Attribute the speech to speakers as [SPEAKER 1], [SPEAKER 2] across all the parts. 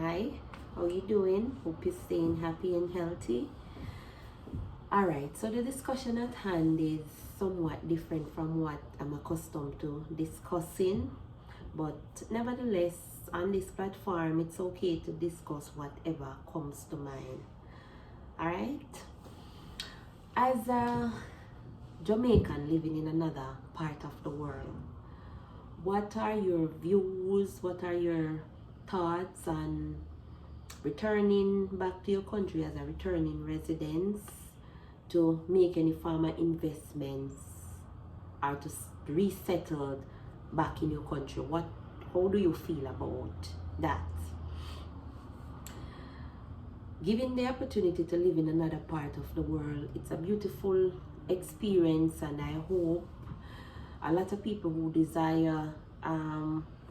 [SPEAKER 1] Hi, how you doing? Hope you're staying happy and healthy. Alright, so the discussion at hand is somewhat different from what I'm accustomed to discussing, but nevertheless, on this platform, it's okay to discuss whatever comes to mind. Alright? As a Jamaican living in another part of the world, what are your views? What are your thoughts on returning back to your country as a returning resident to make any form of investments or to resettle back in your country? How do you feel about that? Given the opportunity to live in another part of the world, it's a beautiful experience, and I hope a lot of people who desire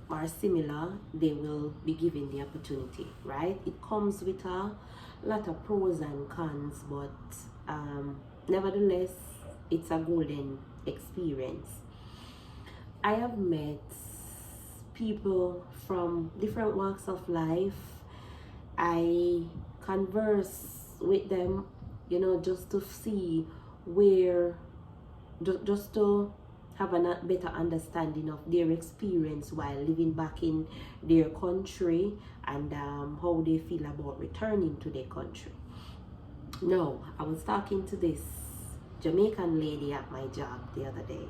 [SPEAKER 1] are similar, they will be given the opportunity, right? It comes with a lot of pros and cons, but nevertheless, it's a golden experience. I have met people from different walks of life. I converse with them, just to see where, just to have a better understanding of their experience while living back in their country, and how they feel about returning to their country. Now, I was talking to this Jamaican lady at my job the other day.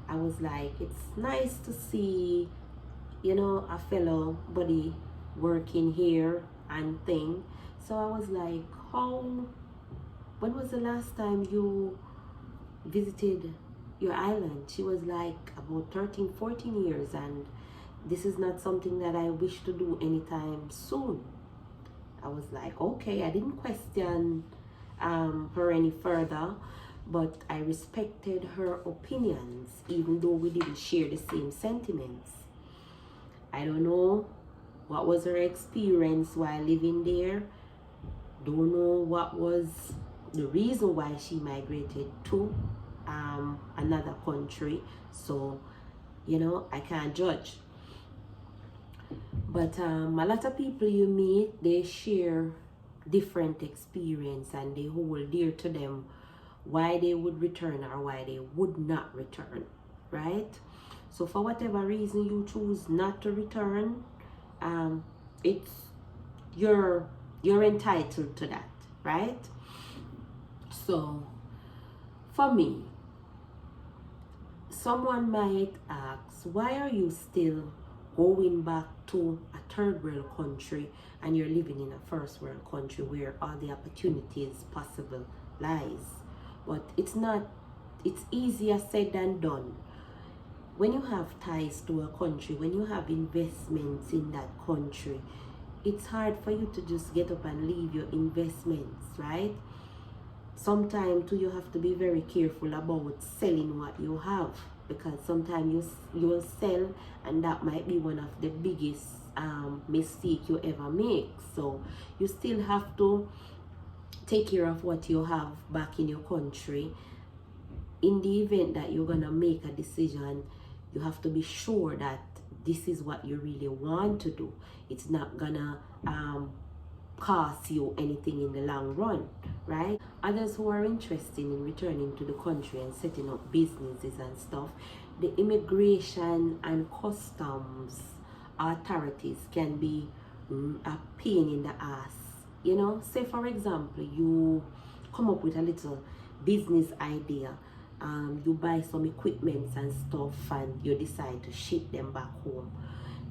[SPEAKER 1] I was like, it's nice to see, a fellow buddy working here and thing. So I was like, when was the last time you visited your island? She was like, about 13, 14 years, and this is not something that I wish to do anytime soon. I was like, okay, I didn't question her any further, but I respected her opinions, even though we didn't share the same sentiments. I don't know what was her experience while living there. Don't know what was the reason why she migrated to another country, so I can't judge. But a lot of people you meet, they share different experience, and they hold dear to them why they would return or why they would not return, right? So for whatever reason you choose not to return, it's you're entitled to that, right? So for me, someone might ask, why are you still going back to a third world country and you're living in a first world country where all the opportunities possible lies? But it's easier said than done. When you have ties to a country, when you have investments in that country, it's hard for you to just get up and leave your investments, right? Sometimes too, you have to be very careful about selling what you have, because sometimes you will sell, and that might be one of the biggest mistake you ever make. So you still have to take care of what you have back in your country. In the event that you're gonna make a decision, you have to be sure that this is what you really want to do. It's not gonna cost you anything in the long run, right? Others who are interested in returning to the country and setting up businesses and stuff, the immigration and customs authorities can be a pain in the ass. Say for example, you come up with a little business idea, you buy some equipment and stuff, and you decide to ship them back home.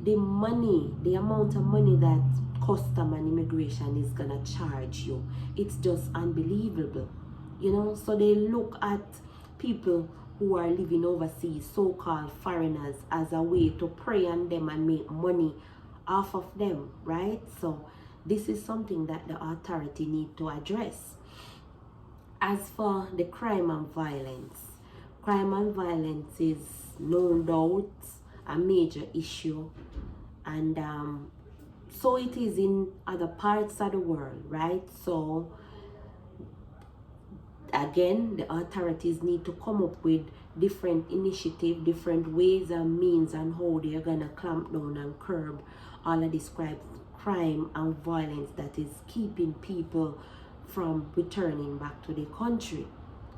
[SPEAKER 1] The amount of money that custom and immigration is gonna charge you, it's just unbelievable. So they look at people who are living overseas, so-called foreigners, as a way to prey on them and make money off of them, right? So this is something that the authority need to address. As for the crime and violence is no doubt a major issue, and so it is in other parts of the world, right? So again, the authorities need to come up with different initiatives, different ways and means, and how they're gonna clamp down and curb all of this crime and violence that is keeping people from returning back to the country.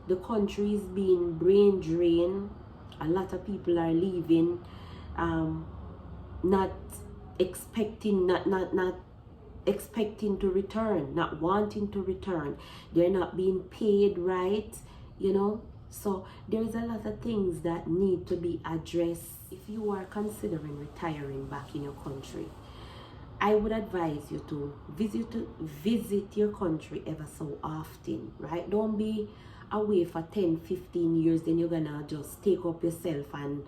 [SPEAKER 1] The country is being brain drained. A lot of people are leaving, not expecting, not expecting to return, not wanting to return. They're not being paid right, you know. So there's a lot of things that need to be addressed. If you are considering retiring back in your country, I would advise you to visit your country ever so often, right? Don't be away for 10-15 years, then you're gonna just take up yourself and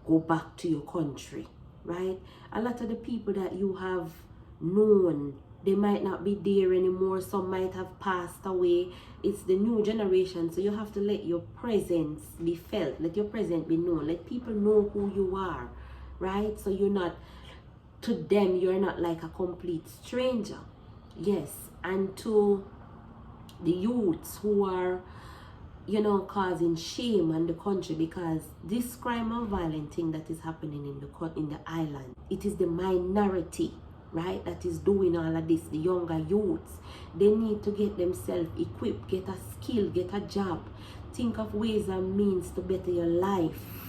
[SPEAKER 1] go back to your country, right? A lot of the people that you have known, they might not be there anymore. Some might have passed away. It's the new generation, so you have to let your presence be felt, let your presence be known, let people know who you are, right? So you're not, to them, you're not like a complete stranger. Yes. And to the youths who are, you know, causing shame on the country, because this crime and violent thing that is happening in the island, it is the minority, right, that is doing all of this. The younger youths, they need to get themselves equipped, get a skill, get a job, think of ways and means to better your life,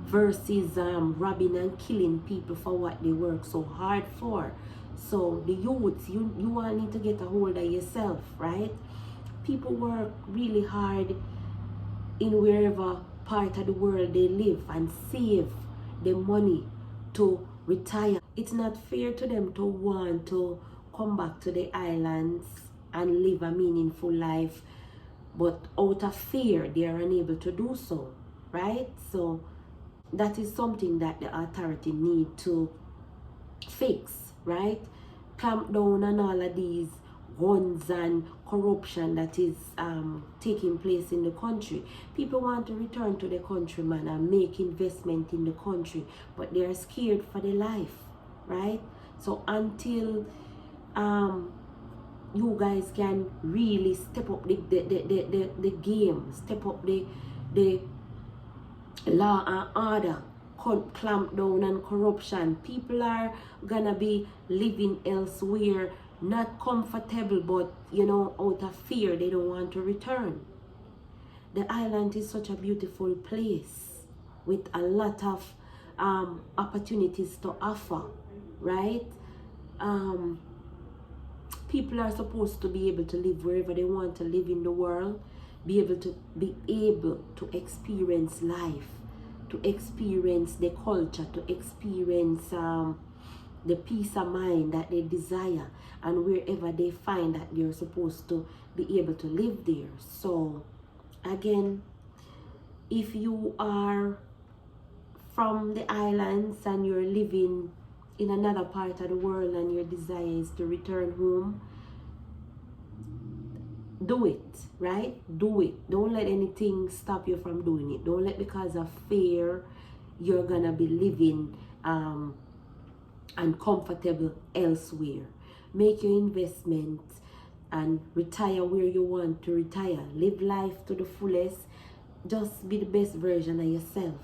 [SPEAKER 1] versus robbing and killing people for what they work so hard for. So the youths, you all need to get a hold of yourself, right? People work really hard in wherever part of the world they live and save the money to retire. It's not fair to them to want to come back to the islands and live a meaningful life, but out of fear they are unable to do so, right? So that is something that the authority need to fix, right? Clamp down on all of these guns and corruption that is taking place in the country. People want to return to the country, man, and make investment in the country, but they are scared for their life, right? So until you guys can really step up the game, step up the law and order, clamp down on corruption, people are gonna be living elsewhere, not comfortable, but you know, out of fear they don't want to return. The island is such a beautiful place with a lot of opportunities to offer, right? People are supposed to be able to live wherever they want to live in the world, be able to experience life, to experience the culture, to experience the peace of mind that they desire, and wherever they find that they're supposed to be able to live there. So again, if you are from the islands and you're living in another part of the world and your desire is to return home, do it, right? Do it. Don't let anything stop you from doing it. Don't let, because of fear, you're gonna be living uncomfortable elsewhere. Make your investments and retire where you want to retire. Live life to the fullest. Just be the best version of yourself.